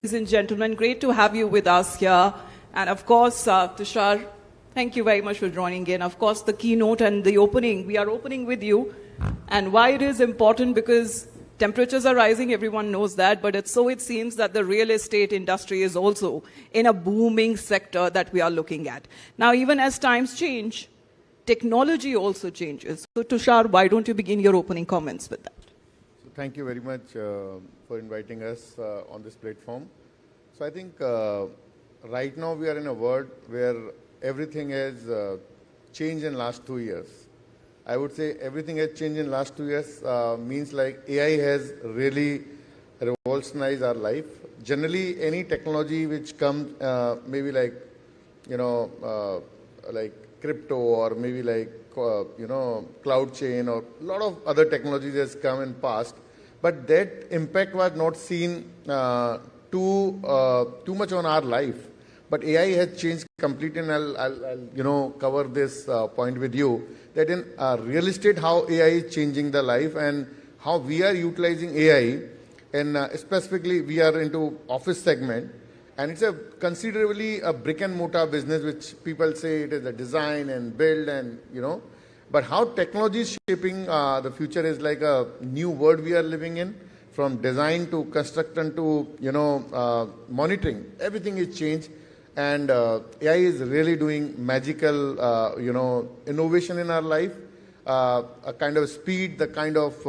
Ladies and gentlemen, great to have you with us here. And of course, Tushar, thank you very much for joining in. Of course, the keynote and the opening, we are opening with you. And why it is important, because temperatures are rising, everyone knows that, but it seems that the real estate industry is also in a booming sector that we are looking at. Now, even as times change, technology also changes. So Tushar, why don't you begin your opening comments with that? So thank you very much for inviting us on this platform. So I think right now we are in a world where everything has changed in last 2 years. I would say everything has changed in last 2 years means like AI has really revolutionized our life. Generally, any technology which comes, maybe like, like crypto or maybe like, cloud chain or a lot of other technologies has come in past, but that impact was not seen too much on our life. But AI has changed completely, and I'll cover this point with you, that in real estate, how AI is changing the life and how we are utilizing AI, and specifically we are into office segment, and it's a considerably a brick and mortar business, which people say it is a design and build and but how technology is shaping the future is like a new world we are living in. From design to construction to monitoring, everything is changed. And AI is really doing magical, innovation in our life, a kind of speed, the kind of,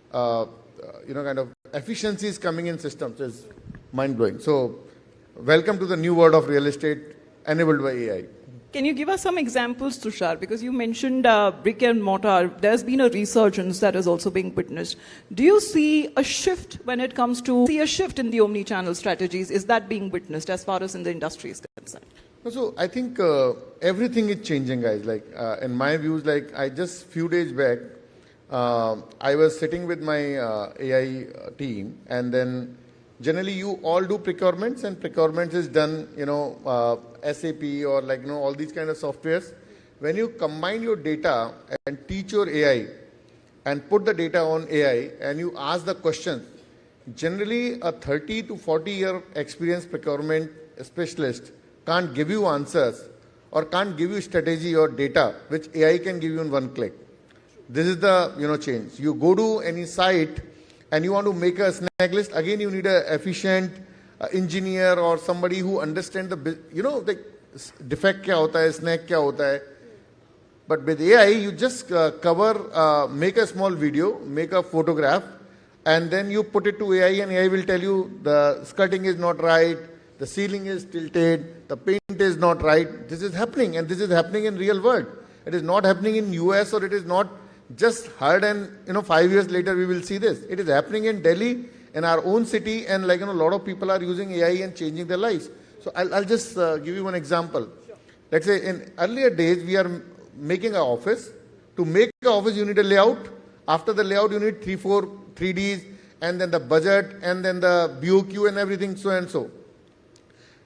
kind of efficiencies coming in systems is mind-blowing. So, welcome to the new world of real estate enabled by AI. Can you give us some examples, Tushar? Because you mentioned brick and mortar. There's been a resurgence that is also being witnessed. Do you see a shift when it comes to in the omnichannel strategies? Is that being witnessed as far as in the industry is concerned? So I think everything is changing, guys. Like in my views, like I just few days back, I was sitting with my AI team, and then generally you all do procurements, and procurements is done, SAP or like, all these kind of softwares. When you combine your data and teach your AI and put the data on AI and you ask the questions, generally a 30 to 40 year experienced procurement specialist can't give you answers or can't give you strategy or data, which AI can give you in one click. This is the, change. You go to any site and you want to make a snag list, again you need an efficient engineer or somebody who understands the, the defect kya hota hai, snag kya hota hai. But with AI, you just make a small video, make a photograph, and then you put it to AI, and AI will tell you the skirting is not right, the ceiling is tilted, the paint is not right. This is happening, and this is happening in real world. It is not happening in US, or it is not just heard and 5 years later we will see this. It is happening in Delhi, in our own city, and like a lot of people are using AI and changing their lives. So I'll just give you one example. Sure. Let's say in earlier days we are making an office. To make an office you need a layout. After the layout you need 3-4 3Ds, and then the budget, and then the BOQ and everything, so and so.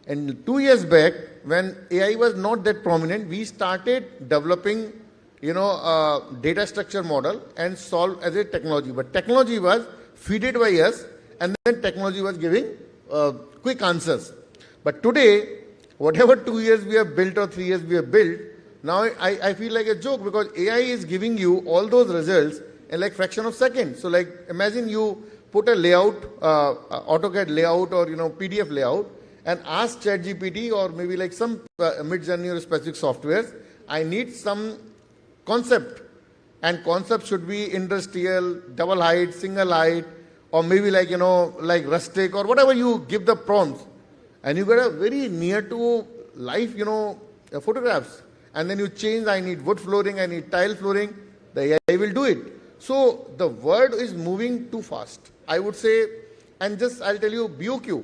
And 2 years back, when AI was not that prominent, we started developing data structure model and solve as a technology. But technology was fed by us, and then technology was giving quick answers. But today, whatever 2 years we have built or 3 years we have built, now I feel like a joke, because AI is giving you all those results in like fraction of seconds. So like imagine you put a layout, AutoCAD layout or PDF layout, and ask ChatGPT or maybe like some mid-journey or specific softwares, I need some concept, and concept should be industrial, double height, single height, or maybe like like rustic or whatever you give the prompts, and you get a very near to life photographs, and then you change, I need wood flooring, I need tile flooring, the AI will do it. So the world is moving too fast, I would say. And just I'll tell you, BOQ,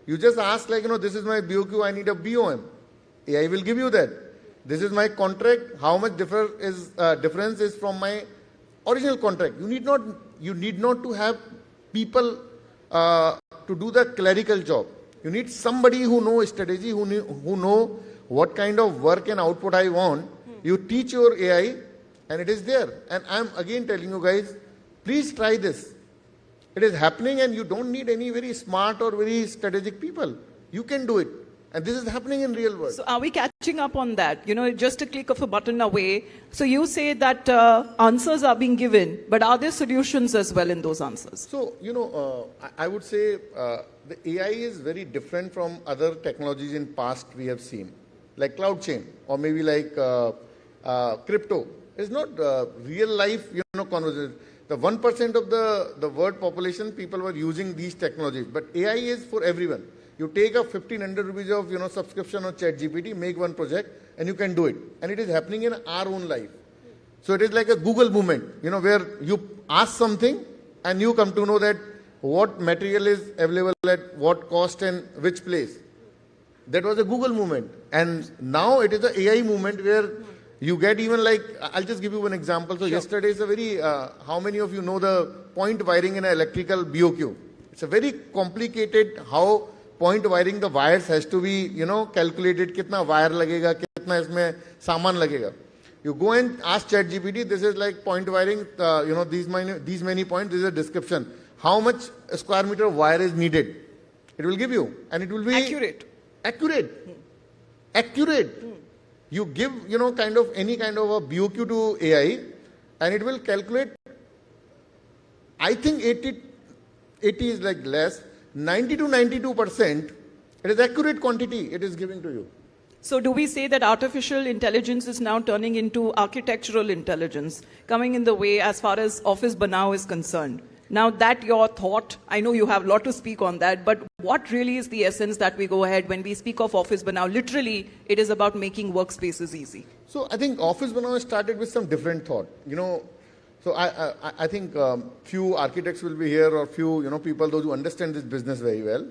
you just ask like this is my BOQ, I need a BOM, AI will give you that. This is my contract, how much difference is from my original contract. You need not to have people to do the clerical job. You need somebody who knows strategy, who know what kind of work and output I want. You teach your AI, and it is there. And I'm again telling you guys, please try this. It is happening, and you don't need any very smart or very strategic people. You can do it. And this is happening in real world. So are we catching up on that? You know, just a click of a button away. So you say that answers are being given, but are there solutions as well in those answers? So, I would say the AI is very different from other technologies in past we have seen, like cloud chain or maybe like crypto. It's not real life, conversation. The 1% of the world population, people were using these technologies, but AI is for everyone. You take a 1,500 rupees of subscription on ChatGPT, make one project, and you can do it. And it is happening in our own life. So it is like a Google movement, where you ask something and you come to know that what material is available at what cost and which place. That was a Google movement. And now it is an AI movement where you get even like, I'll just give you one example. So yesterday is a very, how many of you know the point wiring in an electrical BOQ? It's a very complicated how point wiring the wires has to be, calculated. Kitna wire lagega, kitna isme saman lagega. You go and ask ChatGPT, this is like point wiring, these many points, this is a description. How much square meter of wire is needed? It will give you, and it will be accurate. You give, any kind of a BOQ to AI, and it will calculate. I think 80 is like less. 90 to 92%, it is accurate quantity it is giving to you. So do we say that artificial intelligence is now turning into architectural intelligence, coming in the way as far as Office Banao is concerned? Now that your thought, I know you have a lot to speak on that, but what really is the essence that we go ahead when we speak of Office Banao? Literally, it is about making workspaces easy. So I think Office Banao started with some different thought. So I think few architects will be here, or few people those who understand this business very well.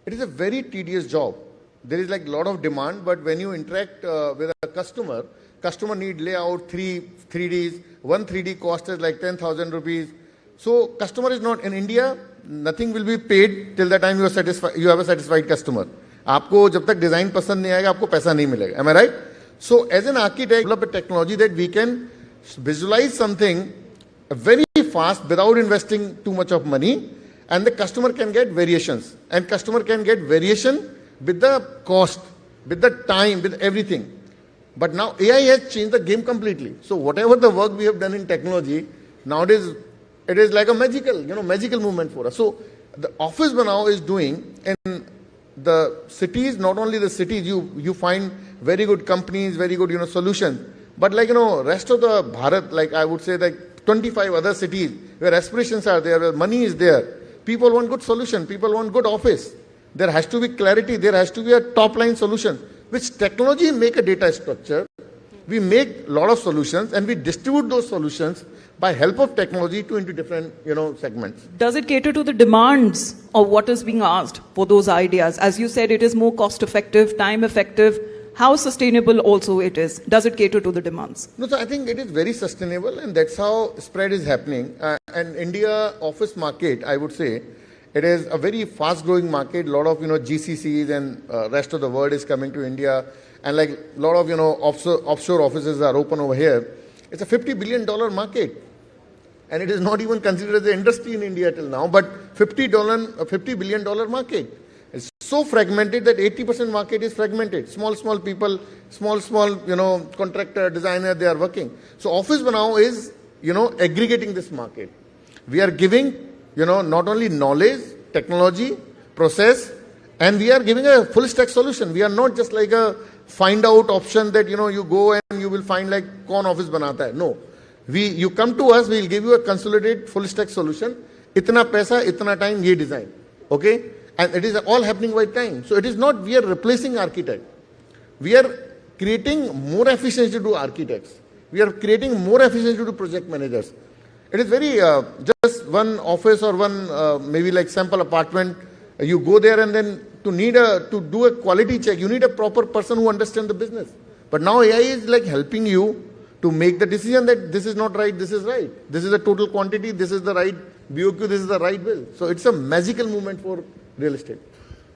It is a very tedious job. There is like a lot of demand, but when you interact with a customer need layout, 3Ds. One 3D cost is like 10,000 rupees. So customer is not in India. Nothing will be paid till the time you are satisfied. You have a satisfied customer. आपको जब तक design पसंद नहीं आएगा, आपको पैसा नहीं मिलेगा. Am I right? So as an architect, develop a technology that we can visualize something very fast without investing too much of money, and the customer can get variations, and customer can get variation with the cost, with the time, with everything. But now AI has changed the game completely. So whatever the work we have done in technology, nowadays it is like a magical movement for us. So the Office Banao is doing in the cities, not only the cities, you find very good companies, very good solutions, but like rest of the Bharat, like I would say like 25 other cities where aspirations are there, where money is there. People want good solution. People want good office. There has to be clarity. There has to be a top line solution. Which technology make a data structure. We make a lot of solutions and we distribute those solutions by help of technology into different segments. Does it cater to the demands of what is being asked for those ideas? As you said, it is more cost effective, time effective. How sustainable also it is? Does it cater to the demands? No, so I think it is very sustainable, and that's how spread is happening. And India office market, I would say, it is a very fast growing market. A lot of GCCs and rest of the world is coming to India, and like a lot of offshore offices are open over here. It's a $50 billion market, and it is not even considered as an industry in India till now. But $50 billion market. It's so fragmented that 80% market is fragmented. Small people, small, contractor, designer, they are working. So Office Banao is, aggregating this market. We are giving, not only knowledge, technology, process, and we are giving a full stack solution. We are not just like a find out option that, you go and you will find like kaun office banata hai. No. You come to us, we will give you a consolidated full stack solution. Itna paisa, itna time, ye design. Okay? And it is all happening by time. So it is not we are replacing architect. We are creating more efficiency to architects. We are creating more efficiency to project managers. It is very, just one office or one maybe like sample apartment. You go there and then to do a quality check, you need a proper person who understands the business. But now AI is like helping you to make the decision that this is not right, this is right. This is the total quantity, this is the right BOQ, this is the right bill. So it's a magical movement for real estate.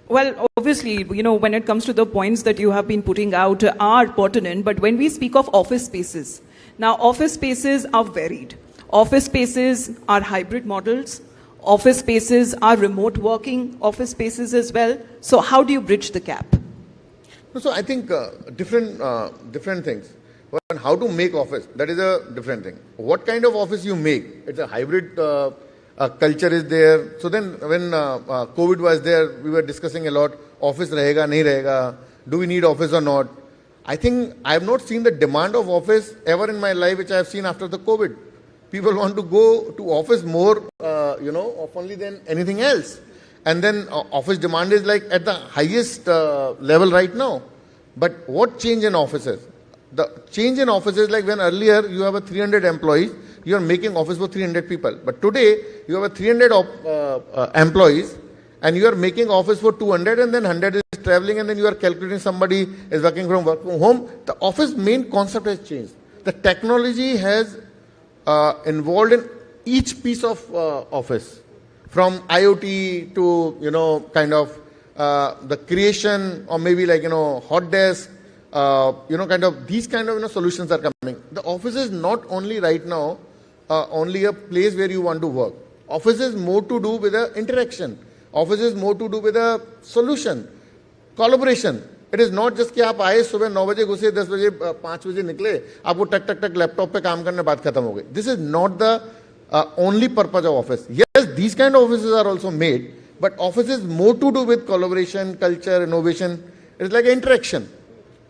Well, obviously, when it comes to the points that you have been putting out are pertinent, but when we speak of office spaces, now office spaces are varied. Office spaces are hybrid models. office spaces are remote working office spaces as well. So how do you bridge the gap? So I think different things. One, how to make office, that is a different thing. What kind of office you make? It's a hybrid culture is there. So then when COVID was there, we were discussing a lot, office rahega, nahi rahega, do we need office or not? I think I have not seen the demand of office ever in my life, which I have seen after the COVID. People want to go to office more, oftenly than anything else. And then office demand is like at the highest level right now. But what change in offices? The change in offices, like when earlier you have a 300 employees, you are making office for 300 people. But today you have a 300 employees and you are making office for 200 and then 100 is traveling and then you are calculating somebody is working from home. The office main concept has changed. The technology has involved in each piece of office, from IoT to the creation or maybe hot desk, these kind of solutions are coming. The office is not only right now only a place where you want to work. Office is more to do with the interaction. Office is more to do with a solution, collaboration. It is not just कि आप आए सुबह 9 बजे घुसे 10 बजे 5 बजे निकले आपको टक टक टक लैपटॉप पे काम करने बात खत्म हो गई. This is not the only purpose of office. Yes, these kind of offices are also made, but office is more to do with collaboration, culture, innovation. It's like interaction.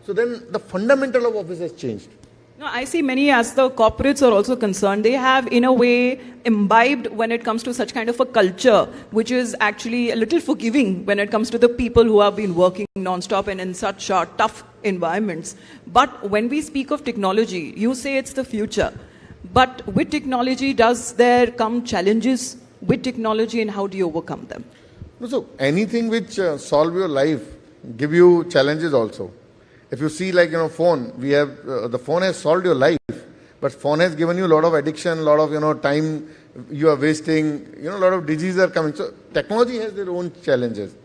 So then the fundamental of office has changed. No, I see many as the corporates are also concerned. They have, in a way, imbibed when it comes to such kind of a culture, which is actually a little forgiving when it comes to the people who have been working non-stop and in such tough environments. But when we speak of technology, you say it's the future. But with technology, does there come challenges with technology and how do you overcome them? So anything which solve your life, give you challenges also. If you see phone, we have, the phone has solved your life, but phone has given you a lot of addiction, a lot of, time you are wasting, a lot of diseases are coming. So technology has their own challenges.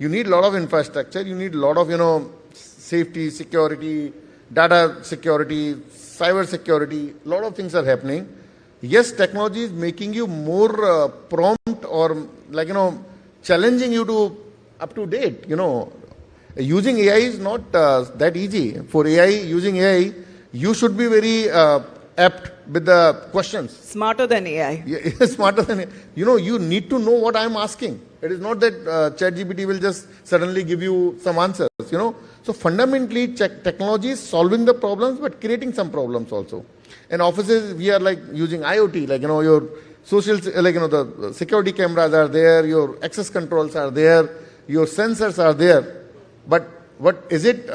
You need a lot of infrastructure, you need a lot of, safety, security, data security, cyber security, a lot of things are happening. Yes, technology is making you more prompt or challenging you to up to date, Using AI is not that easy. For AI, using AI, you should be very apt with the questions. Smarter than AI. Yeah, smarter than AI. You need to know what I'm asking. It is not that ChatGPT will just suddenly give you some answers, So fundamentally, technology is solving the problems, but creating some problems also. In offices, we are using IoT, your social, the security cameras are there, your access controls are there, your sensors are there. But what is it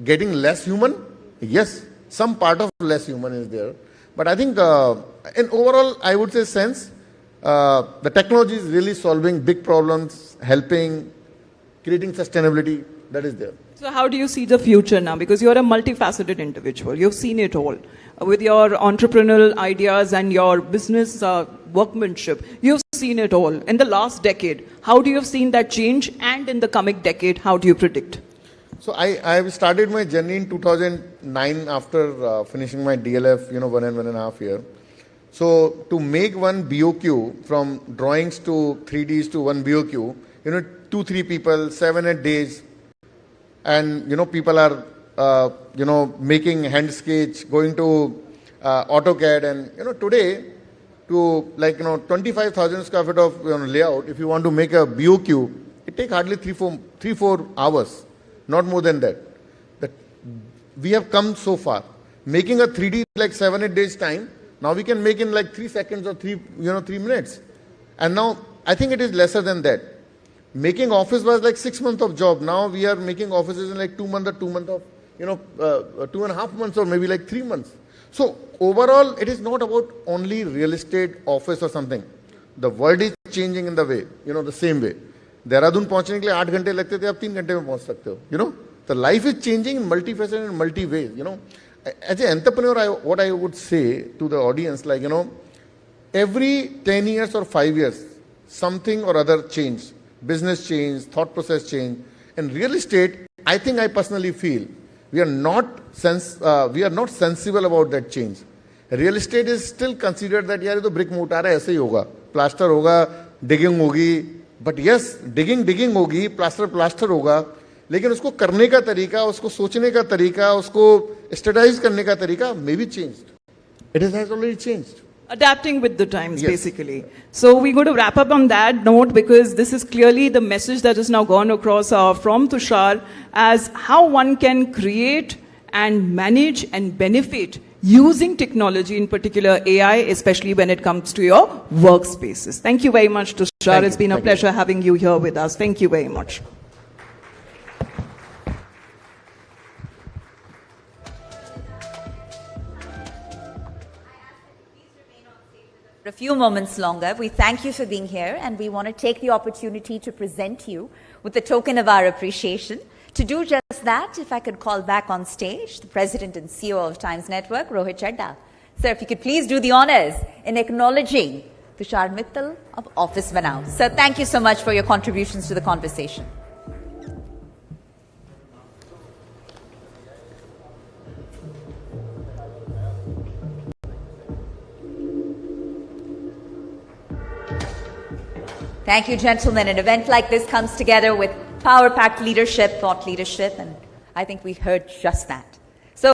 getting less human? Yes, some part of less human is there. But I think in overall, I would say sense, the technology is really solving big problems, helping, creating sustainability, that is there. So how do you see the future now? Because you're a multifaceted individual. You've seen it all. With your entrepreneurial ideas and your business workmanship, you've seen it all. In the last decade, how do you have seen that change? And in the coming decade, how do you predict? So I started my journey in 2009 after finishing my DLF, 1.5 year. So to make one BOQ from drawings to 3Ds to one BOQ, 2-3 people, 7-8 days. And, people are, making hand sketch, going to AutoCAD. And, today, to 25,000 square feet of layout, if you want to make a BOQ, it takes hardly 3-4 hours, not more than that. We have come so far. Making a 3D 7-8 days time, now we can make in 3 seconds or 3 minutes. And now, I think it is lesser than that. Making office was 6 months of job. Now we are making offices in 2 months or 2 months of, 2.5 months or maybe 3 months. So overall, it is not about only real estate, office or something. The world is changing in the way, the same way. Dehradun पहुंचने के लिए 8 घंटे लगते थे, अब 3 घंटे में पहुंच सकते हो. The life is changing in multifaceted and multi ways. As an entrepreneur, what I would say to the audience, every 10 years or 5 years, something or other change. Business change, thought process change. In real estate, I think I personally feel we are not sensible about that change. Real estate is still considered that यार ये तो brick में उतारा है ऐसे ही होगा. Plaster होगा, digging होगी, बट यस डिगिंग होगी, प्लास्टर होगा, लेकिन उसको करने का तरीका, उसको सोचने का तरीका, उसको स्ट्रेटाइज करने का तरीका may be changed. It has already changed. Adapting with the times, Yes. basically. So we're going to wrap up on that note because this is clearly the message that has now gone across from Tushar as how one can create and manage and benefit using technology, in particular AI, especially when it comes to your workspaces. Thank you very much, Tushar. It's been a pleasure having you here with us. Thank you very much. For a few moments longer. We thank you for being here, and we want to take the opportunity to present you with a token of our appreciation. To do just that, if I could call back on stage the President and CEO of Times Network, Rohit Chadda. Sir, if you could please do the honors in acknowledging Tushar Mittal of Office Banao. Sir, thank you so much for your contributions to the conversation. Thank you, gentlemen. An event like this comes together with power-packed leadership, thought leadership, and I think we heard just that.